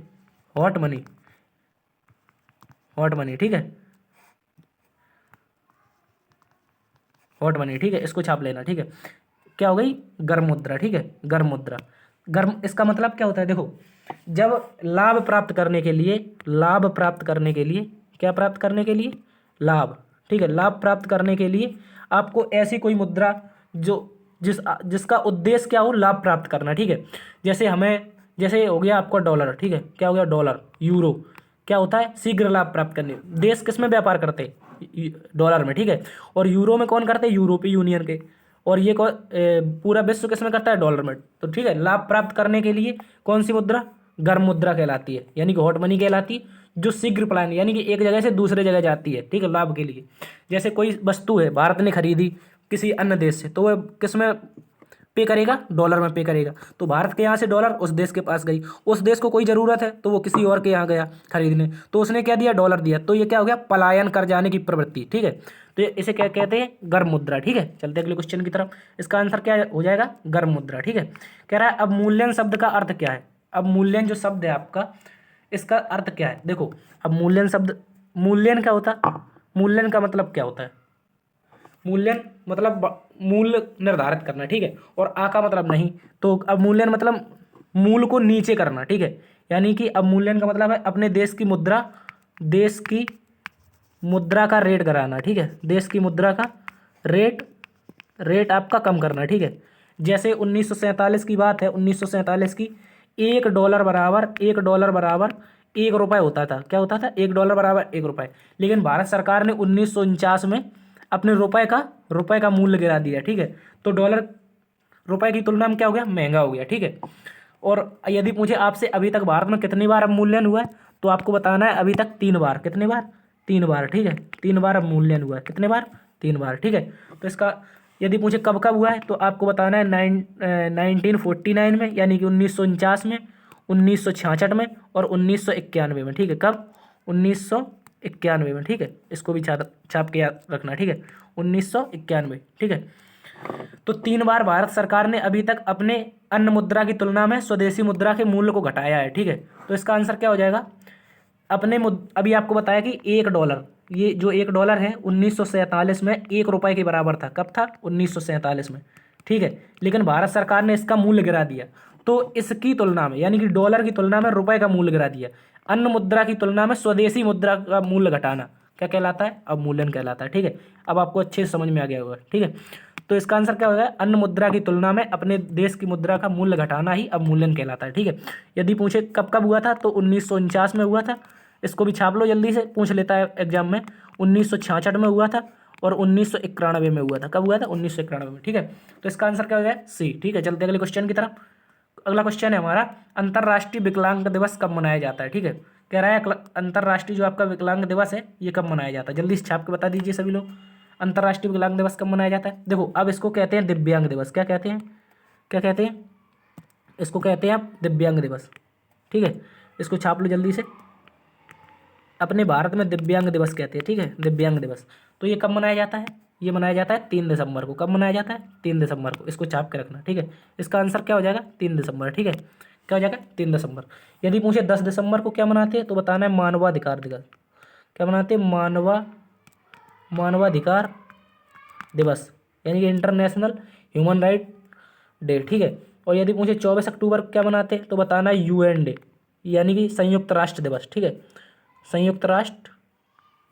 हॉट मनी, हॉट मनी, ठीक है, हॉट मनी, ठीक है, इसको छाप लेना, ठीक है। क्या हो गई, गर्म मुद्रा, ठीक है, गर्म मुद्रा। गर्म इसका मतलब क्या होता है, देखो जब लाभ प्राप्त करने के लिए, लाभ प्राप्त करने के लिए, क्या प्राप्त करने के लिए, लाभ, ठीक है, लाभ प्राप्त करने के लिए आपको ऐसी कोई मुद्रा जो जिसका उद्देश्य क्या हो, लाभ प्राप्त करना, ठीक है। जैसे हो गया आपका डॉलर, ठीक है, क्या हो गया, डॉलर, यूरो, क्या होता है, शीघ्र लाभ प्राप्त करने। देश किस में व्यापार करते हैं, डॉलर में, ठीक है। और यूरो में कौन करते हैं, यूरोपीय यूनियन के। और ये पूरा विश्व किस में करता है, डॉलर में। तो ठीक है, लाभ प्राप्त करने के लिए कौन सी मुद्रा, गर्म मुद्रा कहलाती है, यानी कि हॉट मनी कहलाती है, जो शीघ्र पलायन यानी कि एक जगह से दूसरे जगह जाती है, ठीक है, लाभ के लिए। जैसे कोई वस्तु है भारत ने खरीदी किसी अन्य देश से, तो वह किस में पे करेगा, डॉलर में पे करेगा। तो भारत के यहाँ से डॉलर उस देश के पास गई, उस देश को कोई ज़रूरत है तो वो किसी और के यहाँ गया खरीदने, तो उसने क्या दिया, डॉलर दिया। तो ये क्या हो गया, पलायन कर जाने की प्रवृत्ति, ठीक है। तो इसे क्या कहते हैं, गर्म मुद्रा, ठीक है। चलते अगले क्वेश्चन की तरफ, इसका आंसर क्या हो जाएगा, गर्म मुद्रा, ठीक है। कह रहा है अब मूल्यन शब्द का अर्थ क्या है, अब मूल्यन जो शब्द है आपका, इसका अर्थ क्या है। देखो अब मूल्यन शब्द, मूल्यन क्या होता, मूल्यन का मतलब क्या होता है, मूल्यन मतलब मूल्य निर्धारित करना, ठीक है। और आ का मतलब नहीं, तो अब मूल्यन मतलब मूल को नीचे करना, ठीक है। यानी कि अब मूल्यन का मतलब है अपने देश की मुद्रा, देश की मुद्रा का रेट कराना, ठीक है, देश की मुद्रा का रेट आपका कम करना, ठीक है। जैसे 1947 की बात है, 1947 की, $1 बराबर $1 होता था, क्या होता था, $1 बराबर $1। लेकिन भारत सरकार ने 1949 में अपने रुपए का मूल्य गिरा दिया, ठीक है। तो डॉलर रुपए की तुलना में क्या हो गया, महंगा हो गया, ठीक है। और यदि पूछे आपसे अभी तक भारत में कितनी बार अवमूल्यन हुआ है, तो आपको बताना है अभी तक 3 बार, कितनी बार, 3 बार, ठीक है, 3 बार अवमूल्यन हुआ है, कितने बार, 3 बार, ठीक है। तो इसका यदि पूछे कब कब हुआ है, तो आपको बताना है 1949 में, यानी कि 1949 में, 1966 में और 1991 में, ठीक है। कब, 1991 में, ठीक है। इसको भी छाप के याद रखना, ठीक है, 1991, ठीक है। तो 3 बार भारत सरकार ने अभी तक अपने अन्य मुद्रा की तुलना में स्वदेशी मुद्रा के मूल्य को घटाया है, ठीक है। तो इसका आंसर क्या हो जाएगा, अभी आपको बताया कि $1, ये जो $1 है 1947 में $1 के बराबर था, कब था, 1947 में, ठीक है। लेकिन भारत सरकार ने इसका मूल्य गिरा दिया, तो इसकी तुलना में, यानी कि डॉलर की तुलना में रुपए का मूल्य गिरा दिया। अन्य मुद्रा की तुलना में स्वदेशी मुद्रा का मूल्य घटाना क्या कहलाता है, अवमूल्यन कहलाता है, ठीक है। अब आपको अच्छे से समझ में आ गया होगा, ठीक है। तो इसका आंसर क्या होगा, अन्य मुद्रा की तुलना में अपने देश की मुद्रा का मूल्य घटाना ही अवमूल्यन कहलाता है। ठीक है, यदि पूछे कब कब हुआ था तो 1949 में हुआ था। इसको भी छाप लो, जल्दी से पूछ लेता है एग्जाम में। 1966 में हुआ था और 1991 में हुआ था। कब हुआ था? 1991 में। ठीक है, तो इसका आंसर क्या हो गया? सी। ठीक है, चलते अगले क्वेश्चन की तरफ। अगला क्वेश्चन है हमारा, अंतर्राष्ट्रीय विकलांग दिवस कब मनाया जाता है? ठीक है, कह रहा है अंतर्राष्ट्रीय जो आपका विकलांग दिवस है ये कब मनाया जाता है? जल्दी से छाप के बता दीजिए सभी लोग, अंतर्राष्ट्रीय विकलांग दिवस कब मनाया जाता है? देखो, अब इसको कहते हैं दिव्यांग दिवस। क्या कहते हैं? क्या कहते हैं? इसको कहते हैं आप दिव्यांग दिवस। ठीक है, इसको छाप लो जल्दी से। अपने भारत में दिव्यांग दिवस कहते हैं। ठीक है, दिव्यांग दिवस। तो ये कब मनाया जाता है? ये मनाया जाता है 3 दिसंबर को। कब मनाया जाता है? 3 दिसंबर को। इसको छाप के रखना। ठीक है, इसका आंसर क्या हो जाएगा? 3 दिसंबर। ठीक है, क्या हो जाएगा? 3 दिसंबर। यदि पूछे 10 दिसंबर को क्या मनाते हैं तो बताना है मानवाधिकार दिवस। क्या मनाते हैं? मानवाधिकार दिवस, यानी कि इंटरनेशनल ह्यूमन राइट डे। ठीक है, और यदि पूछे 24 अक्टूबर को क्या मनाते हैं तो बताना है यूएन डे, यानी कि संयुक्त राष्ट्र दिवस। ठीक है, संयुक्त राष्ट्र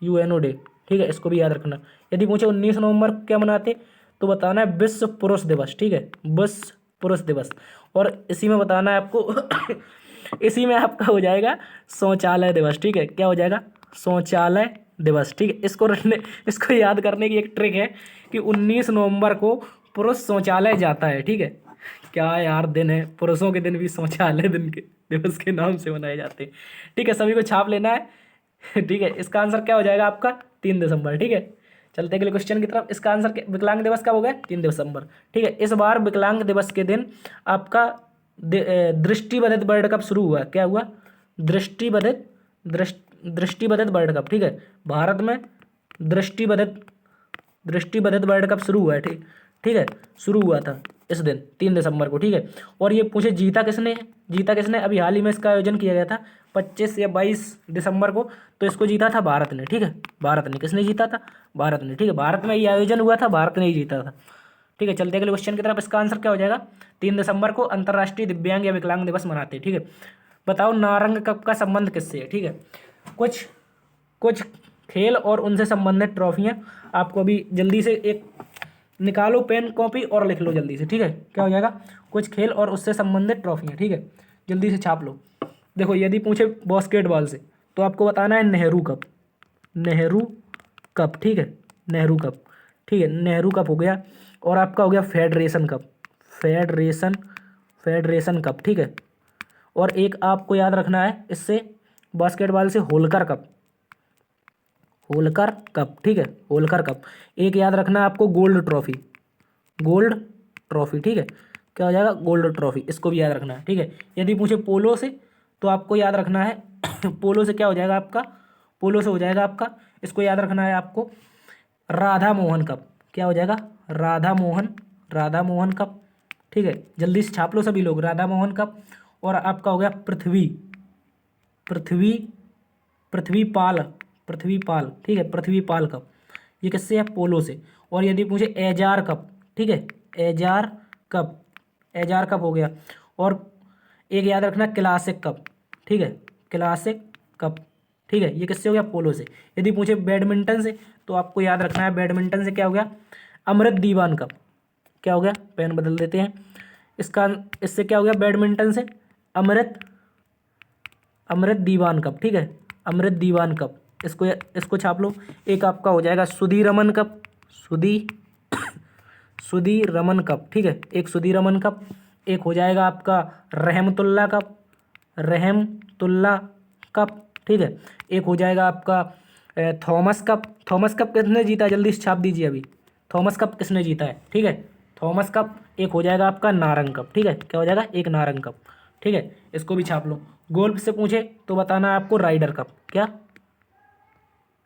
यूएनओ डे। ठीक है, इसको भी याद रखना। यदि पूछे 19 नवंबर को क्या मनाते तो बताना है विश्व पुरुष दिवस। ठीक है, विश्व पुरुष दिवस। और इसी में बताना है आपको इसी में आपका हो जाएगा शौचालय दिवस। ठीक है, क्या हो जाएगा? शौचालय दिवस। ठीक है, इसको याद करने की एक ट्रिक है कि 19 नवंबर को पुरुष शौचालय जाता है। ठीक है, क्या यार दिन है, पुरुषों के दिन भी शौचालय दिन के दिवस के नाम से मनाए जाते हैं। ठीक है, सभी को छाप लेना है। ठीक है, इसका आंसर क्या हो जाएगा आपका? 3 दिसंबर। ठीक है, चलते अगले क्वेश्चन की तरफ। इसका आंसर विकलांग दिवस कब हो गया? 3 दिसंबर। ठीक है, इस बार विकलांग दिवस के दिन आपका दृष्टिबाधित वर्ल्ड कप शुरू हुआ। क्या हुआ? दृष्टिबाधित वर्ल्ड कप। ठीक है, भारत में दृष्टिबाधित वर्ल्ड कप शुरू हुआ है। ठीक ठीक है, शुरू हुआ था इस दिन 3 दिसंबर को। ठीक है, और ये पूछे जीता किसने? जीता किसने? अभी हाल ही में इसका आयोजन किया गया था 25 या 22 दिसंबर को, तो इसको जीता था भारत ने। ठीक है, भारत ने। किसने जीता था? भारत ने। ठीक है, भारत में ये आयोजन हुआ था, भारत ने ही जीता था। ठीक है, चलते अगले क्वेश्चन की तरफ। इसका आंसर क्या हो जाएगा? 3 दिसंबर को अंतर्राष्ट्रीय दिव्यांग या विकलांग दिवस मनाते हैं। ठीक है, बताओ नारंग कप का संबंध किससे है? ठीक है, कुछ कुछ खेल और उनसे संबंधित ट्रॉफियाँ आपको अभी जल्दी से एक निकालो पेन कॉपी और लिख लो जल्दी से। ठीक है, क्या हो जाएगा? कुछ खेल और उससे संबंधित ट्रॉफियाँ। ठीक है, जल्दी से छाप लो। देखो, यदि पूछे बास्केटबॉल से तो आपको बताना है नेहरू कप। नेहरू कप। ठीक है, नेहरू कप। ठीक है, नेहरू कप हो गया। और आपका हो गया फेडरेशन कप। Federation cup. ठीक है, और एक आपको याद रखना है इससे बास्केटबॉल से होलकर कप। होलकर कप। ठीक है, होलकर कप। एक याद रखना है आपको गोल्ड ट्रॉफी। Gold trophy. ठीक है, क्या हो जाएगा? Gold trophy. इसको भी याद रखना है। ठीक है, यदि पूछे पोलो से तो आपको याद रखना है पोलो से क्या हो जाएगा आपका? पोलो से हो जाएगा आपका, इसको याद रखना है आपको, राधा मोहन कप। क्या हो जाएगा? राधा मोहन कप। ठीक है, जल्दी से छाप लो सभी लोग, राधा मोहन कप। और आपका हो गया पृथ्वी पृथ्वी पृथ्वीपाल। ठीक है, पृथ्वीपाल कप। ये किससे है? पोलो से। और यदि पूछे एजार कप। ठीक है, एजार कप हो गया। और एक याद रखना क्लासिक कप। ठीक है, क्लासिक कप। ठीक है, ये किससे हो गया? पोलो से। यदि पूछे बैडमिंटन से तो आपको याद रखना है बैडमिंटन से क्या हो गया? अमृत दीवान कप। क्या हो गया? पेन बदल देते हैं इससे क्या हो गया? बैडमिंटन से अमृत दीवान कप। ठीक है, अमृत दीवान कप। इसको छाप लो। एक आपका हो जाएगा सुधीरमन कप। Sudirman cup. ठीक है, एक सुधीरमन कप। एक हो जाएगा आपका रहमतुल्ला कप। ठीक है, एक हो जाएगा आपका थॉमस कप। थॉमस कप किसने जीता? जल्दी से छाप दीजिए अभी, थॉमस कप किसने जीता है? ठीक है, थॉमस कप। एक हो जाएगा आपका नारंग कप। ठीक है, क्या हो जाएगा? एक नारंग कप। ठीक है, इसको भी छाप लो। गोल्फ से पूछे तो बताना है आपको राइडर कप। क्या?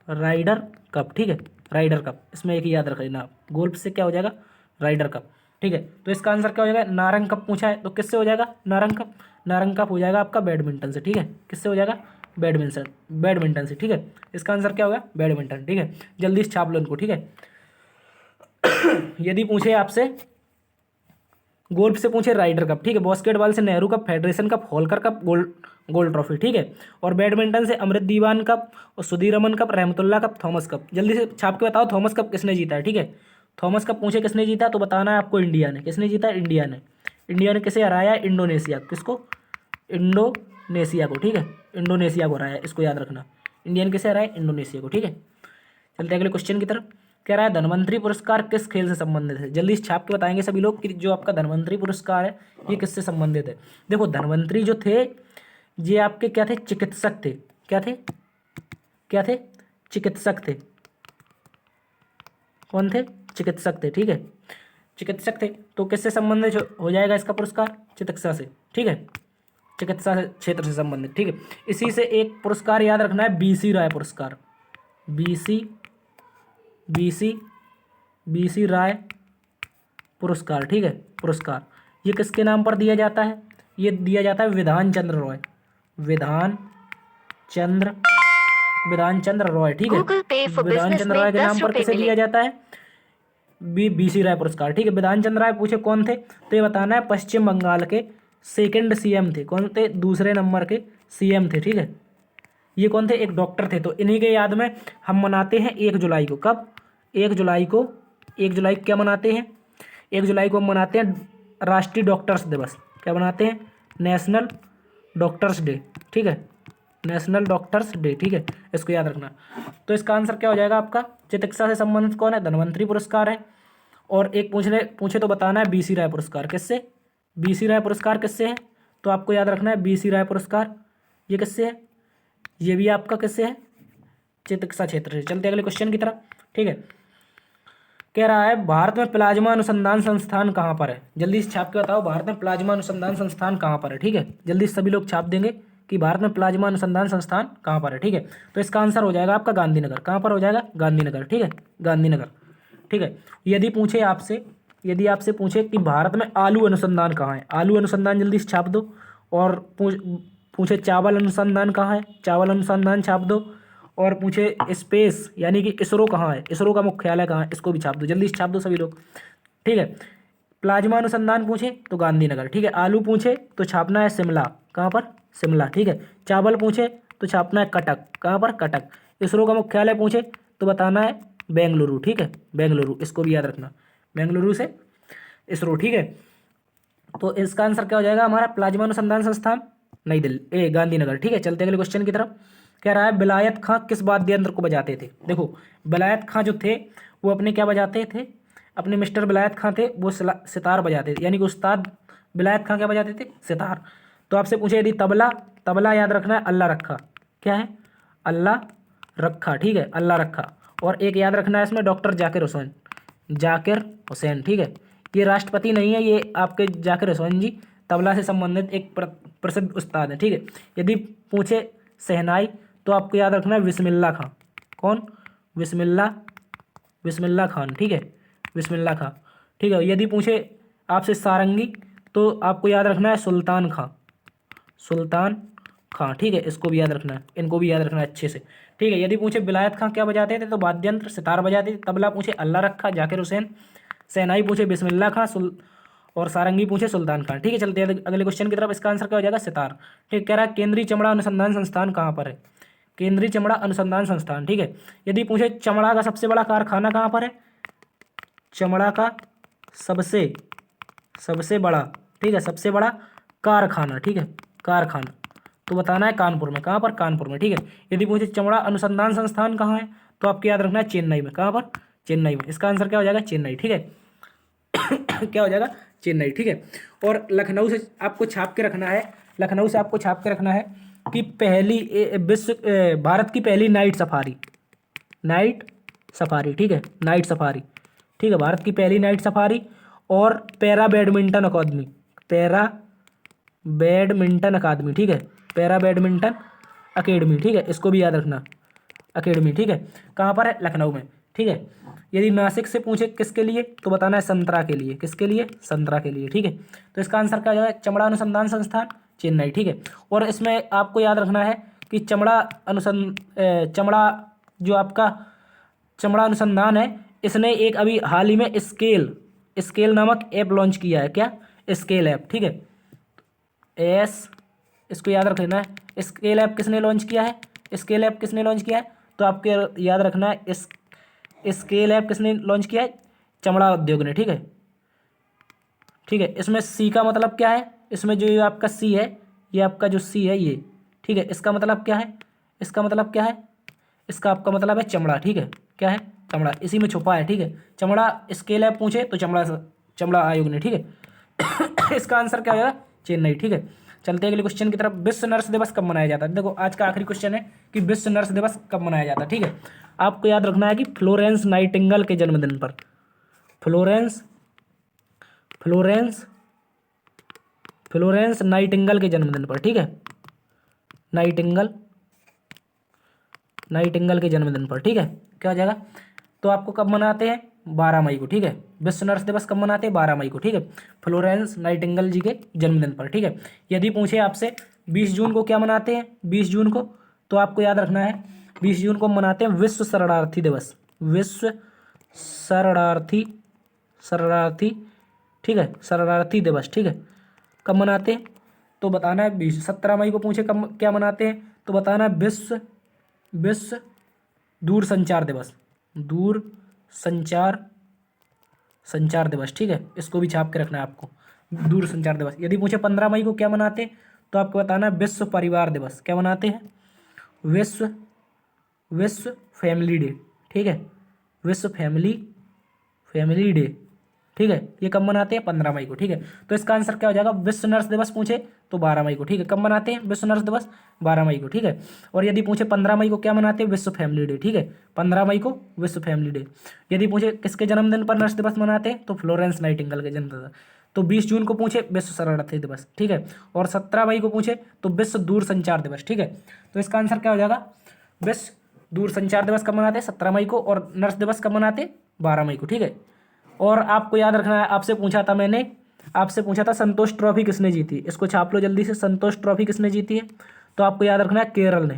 Ryder Cup. ठीक है, राइडर कप। इसमें एक ही याद रख लेना आप, गोल्फ से क्या हो जाएगा? Ryder Cup. ठीक है, तो इसका आंसर क्या हो जाएगा? नारंग कप पूछा है तो किससे हो जाएगा? नारंग कप हो जाएगा आपका बैडमिंटन से। ठीक है, किससे हो जाएगा? बैडमिंटन से। ठीक है, इसका आंसर क्या होगा? बैडमिंटन। ठीक है, जल्दी से छाप लो इनको। ठीक है, यदि पूछे आपसे गोल्फ से पूछे राइडर कप। ठीक है, बास्केटबॉल से Nehru cup, federation cup, Holkar cup, gold trophy. ठीक है, और बैडमिंटन से अमृत दीवान कप और Sudirman cup, Rahmatullah cup, Thomas cup. जल्दी से छाप के बताओ थॉमस कप किसने जीता है? ठीक है, थॉमस कप पूछे किसने जीता, तो बताना है आपको इंडिया ने। किसने जीता, इंडिया ने। इंडिया ने किसे हराया, इंडोनेशिया। किसको, इंडोनेशिया को, ठीक है, इंडोनेशिया को हराया, इसको याद रखना। इंडिया ने किसे हराया, इंडोनेशिया को, ठीक है। चलते हैं अगले क्वेश्चन की तरफ। कह रहा है धनवंतरी पुरस्कार किस खेल से संबंधित है। जल्दी से छाप के बताएंगे सभी लोग कि जो आपका धनवंतरी पुरस्कार है ये किससे संबंधित है। देखो धनवंतरी जो थे ये आपके क्या थे, चिकित्सक थे। क्या थे, क्या थे, चिकित्सक थे। कौन थे, चिकित्सक थे, ठीक है, चिकित्सक थे। तो किससे संबंधित हो जाएगा इसका पुरस्कार, चिकित्सा से, ठीक है, चिकित्सा क्षेत्र से संबंधित, ठीक है। इसी से एक पुरस्कार याद रखना है, बीसी राय पुरस्कार। बीसी बीसी बीसी राय पुरस्कार, ठीक है, पुरस्कार। ये किसके नाम पर दिया जाता है, ये दिया जाता है विधान चंद्र रॉय, विधान चंद्र, विधान चंद्र रॉय, ठीक है। विधान चंद्र रॉय के नाम पर किसे दिया जाता है, बीसी राय पुरस्कार, ठीक है। विधान चंद्र राय पूछे कौन थे, तो ये बताना है पश्चिम बंगाल के सेकंड सीएम थे। कौन थे, दूसरे नंबर के सीएम थे, ठीक है। ये कौन थे, एक डॉक्टर थे। तो इन्हीं के याद में हम मनाते हैं 1 जुलाई को। कब, 1 जुलाई को, 1 जुलाई को क्या मनाते हैं, 1 जुलाई को हम मनाते हैं राष्ट्रीय डॉक्टर्स दिवस। क्या मनाते हैं, नेशनल डॉक्टर्स डे, ठीक है, नेशनल डॉक्टर्स डे, ठीक है, इसको याद रखना। तो इसका आंसर क्या हो जाएगा आपका, चिकित्सा से संबंधित कौन है, धन्वंतरी पुरस्कार है। और एक पूछे तो बताना है बीसी राय पुरस्कार किससे, बीसी राय पुरस्कार किससे है, तो आपको याद रखना है बीसी राय पुरस्कार ये किससे है, ये भी आपका किससे है, चिकित्सा क्षेत्र से। चलते अगले क्वेश्चन की तरफ, ठीक है। कह रहा है भारत में प्लाज्मा अनुसंधान संस्थान कहाँ पर है। जल्दी से छाप के बताओ भारत में प्लाज्मा अनुसंधान संस्थान कहाँ पर है, ठीक है। जल्दी से सभी लोग छाप देंगे कि भारत में प्लाज्मा अनुसंधान संस्थान कहाँ पर है, ठीक है। तो इसका आंसर हो जाएगा आपका गांधीनगर। कहाँ पर हो जाएगा, गांधीनगर, ठीक है, गांधीनगर, ठीक है। यदि आपसे पूछे कि भारत में आलू अनुसंधान कहाँ है, आलू अनुसंधान जल्दी से छाप दो। और पूछे चावल अनुसंधान कहाँ है, चावल अनुसंधान छाप दो। और पूछे स्पेस यानी कि इसरो कहाँ है, इसरो का मुख्यालय कहाँ है, इसको भी छाप दो। जल्दी से छाप दो सभी लोग, ठीक है। प्लाज्मा अनुसंधान पूछे तो गांधीनगर, ठीक है। आलू पूछे तो छापना है शिमला। कहाँ पर, शिमला, ठीक है। चावल पूछे तो छापना है कटक। कहाँ पर, कटक। इसरो का मुख्यालय पूछे तो बताना है बेंगलुरु, ठीक है, बेंगलुरु, इसको भी याद रखना, बेंगलुरु से इसरो, ठीक है। तो इसका आंसर क्या हो जाएगा हमारा, प्लाज्मा अनुसंधान संस्थान नई दिल्ली, गांधीनगर, ठीक है। चलते अगले क्वेश्चन की तरफ। कह रहा है विलायत खां किस वाद्य यंत्र को बजाते थे। देखो विलायत खां जो थे वो अपने क्या बजाते थे, अपने मिस्टर विलायत खां थे वो सितार बजाते थे, यानी कि उस्ताद विलायत खां क्या बजाते थे, सितार। तो आपसे पूछे यदि तबला, तबला याद रखना है अल्लाह रखा। क्या है, अल्लाह रखा, ठीक है, अल्लाह रखा। और एक याद रखना है इसमें डॉक्टर जाकिर हुसैन, जाकिर हुसैन, ठीक है। ये राष्ट्रपति नहीं है, ये आपके जाकिर हुसैन जी तबला से संबंधित एक प्रसिद्ध उस्ताद है, ठीक है। यदि पूछे शहनाई तो आपको याद रखना है बिस्मिल्लाह खां। कौन, बिस्मिल्लाह खान, ठीक है, बिस्मिल्लाह खां, ठीक है। यदि पूछे आपसे सारंगी तो आपको याद रखना है सुल्तान खां, सुल्तान खां, ठीक है, इसको भी याद रखना है, इनको भी याद रखना है अच्छे से, ठीक है। यदि पूछे विलायत खां क्या बजाते थे तो वाद्यंत्र सितार बजाते थे। तबला पूछे अल्लाह रखा जाकिर हुसैन, शहनाई पूछे बिस्मिल्लाह खां और सारंगी पूछे सुल्तान खान, ठीक है। चलते हैं अगले क्वेश्चन की तरफ। इसका आंसर क्या हो जाएगा, सितार, ठीक। कह रहा है केंद्रीय चमड़ा अनुसंधान संस्थान कहाँ पर है, केंद्रीय चमड़ा अनुसंधान संस्थान, ठीक है। यदि पूछे चमड़ा का सबसे बड़ा कारखाना कहाँ पर है, चमड़ा का सबसे बड़ा, ठीक है, सबसे बड़ा कारखाना, ठीक है, कारखाना, तो बताना है कानपुर में। कहाँ पर, कानपुर में, ठीक है। यदि पूछे चमड़ा अनुसंधान संस्थान कहाँ है तो आपको याद रखना है चेन्नई में। कहाँ पर, चेन्नई में। इसका आंसर क्या हो जाएगा, चेन्नई, ठीक है। क्या हो जाएगा, चेन्नई, ठीक है। और लखनऊ से आपको छाप के रखना है, लखनऊ से आपको छाप के रखना है कि पहली भारत की पहली नाइट सफारी, नाइट सफारी, ठीक है, नाइट सफारी, ठीक है, भारत की पहली नाइट सफारी। और पैरा बैडमिंटन अकादमी, पैरा बैडमिंटन अकादमी, ठीक है, पैरा बैडमिंटन अकेडमी, ठीक है, इसको भी याद रखना, अकेडमी, ठीक है। कहाँ पर है, लखनऊ में, ठीक है। यदि नासिक से पूछे किसके लिए तो बताना है संतरा के लिए। किसके लिए, संतरा के लिए, ठीक है। तो इसका आंसर क्या हो जाएगा, चमड़ा अनुसंधान संस्थान चेन्नई, ठीक है। और इसमें आपको याद रखना है कि चमड़ा जो आपका चमड़ा अनुसंधान है इसने एक अभी हाल ही में स्केल नामक ऐप लॉन्च किया है। क्या, स्केल ऐप, ठीक है, इसको याद रख लेना है। स्केल ऐप किसने लॉन्च किया है, स्केल ऐप किसने लॉन्च किया है तो आपको याद रखना है स्केल ऐप किसने लॉन्च किया है, चमड़ा उद्योग ने, ठीक है। ठीक है, इसमें सी का मतलब क्या है, इसमें जो ये आपका सी है, ये आपका जो सी है ये, ठीक है, इसका मतलब क्या है, इसका मतलब क्या है, इसका आपका मतलब है चमड़ा, ठीक है, क्या है, चमड़ा, इसी में छुपा है, ठीक है। चमड़ा स्केल है पूछे तो चमड़ा आयोग ने, ठीक है। इसका आंसर क्या होगा, चेन्नई, ठीक है। चलते हैं अगले क्वेश्चन की तरफ। विश्व नर्स दिवस कब मनाया जाता है? देखो आज का आखिरी क्वेश्चन है कि विश्व नर्स दिवस कब मनाया जाता है, ठीक है। आपको याद रखना है कि फ्लोरेंस नाइटिंगेल के जन्मदिन पर, फ्लोरेंस फ्लोरेंस फ्लोरेंस नाइटिंगेल के जन्मदिन पर, ठीक है, नाइटिंगेल के जन्मदिन पर, ठीक है। क्या हो जाएगा, तो आपको कब मनाते हैं, 12 मई को, ठीक है। विश्व नर्स दिवस कब मनाते हैं, 12 मई को, ठीक है, फ्लोरेंस नाइटिंगेल जी के जन्मदिन पर, ठीक है। यदि पूछे आपसे 20 जून को क्या मनाते हैं, 20 जून को, तो आपको याद रखना है 20 जून को मनाते हैं विश्व शरणार्थी दिवस, विश्व शरणार्थी, ठीक है, शरणार्थी दिवस, ठीक है। कब मनाते हैं तो बताना है, 17 मई को पूछे कब क्या मनाते हैं तो बताना है विश्व दूर संचार दिवस, दूर संचार दिवस, ठीक है। इसको भी छाप के रखना है आपको, दूर संचार दिवस। यदि पूछे 15 मई को क्या मनाते हैं तो आपको बताना है विश्व परिवार दिवस, क्या मनाते हैं, विश्व फैमिली डे, ठीक है, विश्व फैमिली डे, ठीक है। ये कब मनाते हैं, 15 मई को, ठीक है। तो इसका आंसर क्या हो जाएगा, विश्व नर्स दिवस पूछे तो 12 मई को, ठीक है। कब मनाते हैं विश्व नर्स दिवस, 12 मई को, ठीक है। और यदि पूछे 15 मई को क्या मनाते हैं, विश्व फैमिली डे, ठीक है, 15 मई को विश्व फैमिली डे। यदि पूछे किसके जन्मदिन पर नर्स दिवस मनाते हैं तो फ्लोरेंस नाइटिंगेल के जन्मदिन। तो 20 जून को पूछे विश्व शरणार्थी दिवस, ठीक है, और 17 मई को पूछे तो विश्व दूर संचार दिवस, ठीक है। तो इसका आंसर क्या हो जाएगा, विश्व दूर संचार दिवस कब मनाते हैं, 17 मई को, और नर्स दिवस कब मनाते हैं, 12 मई को, ठीक है। और आपको याद रखना है, आपसे पूछा था संतोष ट्रॉफी किसने जीती, इसको छाप लो जल्दी से, संतोष ट्रॉफी किसने जीती है, तो आपको याद रखना है केरल ने,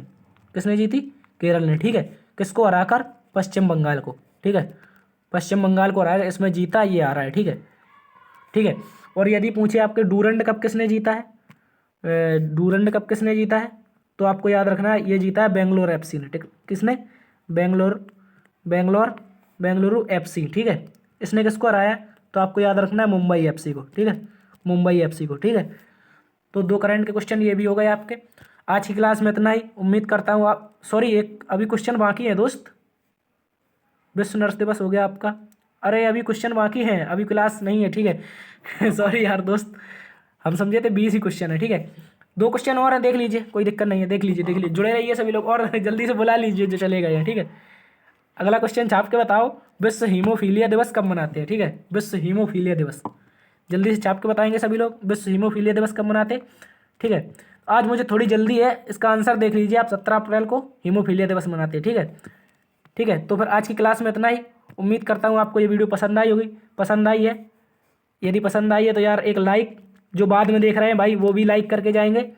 किसने जीती, केरल ने, ठीक है। किसको हराकर, पश्चिम बंगाल को, ठीक है, पश्चिम बंगाल को हराया, इसमें जीता ये आ रहा है, ठीक है, ठीक है। और यदि पूछे आपके डूरंड कप किसने जीता है, डूरंड कप किसने जीता है तो आपको याद रखना है ये जीता है बेंगलोर एफसी ने, ठीक, किसने, बेंगलुरु एफसी, ठीक है। इसने किसको हराया तो आपको याद रखना है मुंबई एफसी को, ठीक है, मुंबई एफसी को, ठीक है। तो 2 करंट के क्वेश्चन ये भी हो गए आपके। आज की क्लास में इतना ही, उम्मीद करता हूँ आप, सॉरी एक अभी क्वेश्चन बाकी है दोस्त, विश्व नर्स दिवस हो गया आपका, अरे अभी क्वेश्चन बाकी है, अभी क्लास नहीं है, ठीक है। सॉरी यार दोस्त, हम समझे थे 20 ही क्वेश्चन है, ठीक है। 2 क्वेश्चन और हैं, देख लीजिए, कोई दिक्कत नहीं है, देख लीजिए, जुड़े रहिए सभी लोग, और जल्दी से बुला लीजिए जो चले गए हैं, ठीक है। अगला क्वेश्चन छाप के बताओ, विश्व हीमोफीलिया दिवस कब मनाते हैं, ठीक है, विश्व हीमोफीलिया दिवस, जल्दी से छाप के बताएंगे सभी लोग, विश्व हीमोफीलिया दिवस कब मनाते हैं, ठीक है। आज मुझे थोड़ी जल्दी है, इसका आंसर देख लीजिए आप, 17 अप्रैल को हीमोफीलिया दिवस मनाते हैं, ठीक है, ठीक है। तो फिर आज की क्लास में इतना ही, उम्मीद करता हूँ आपको ये वीडियो पसंद आई होगी, पसंद आई है, यदि पसंद आई है तो यार एक लाइक, जो बाद में देख रहे हैं भाई वो भी लाइक करके जाएंगे,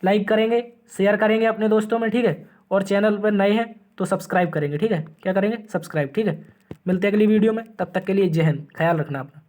लाइक करेंगे, शेयर करेंगे अपने दोस्तों में, ठीक है। और चैनल पर नए हैं तो सब्सक्राइब करेंगे, ठीक है, क्या करेंगे, सब्सक्राइब, ठीक है। मिलते हैं अगली वीडियो में, तब तक के लिए जय हिंद, ख्याल रखना अपना।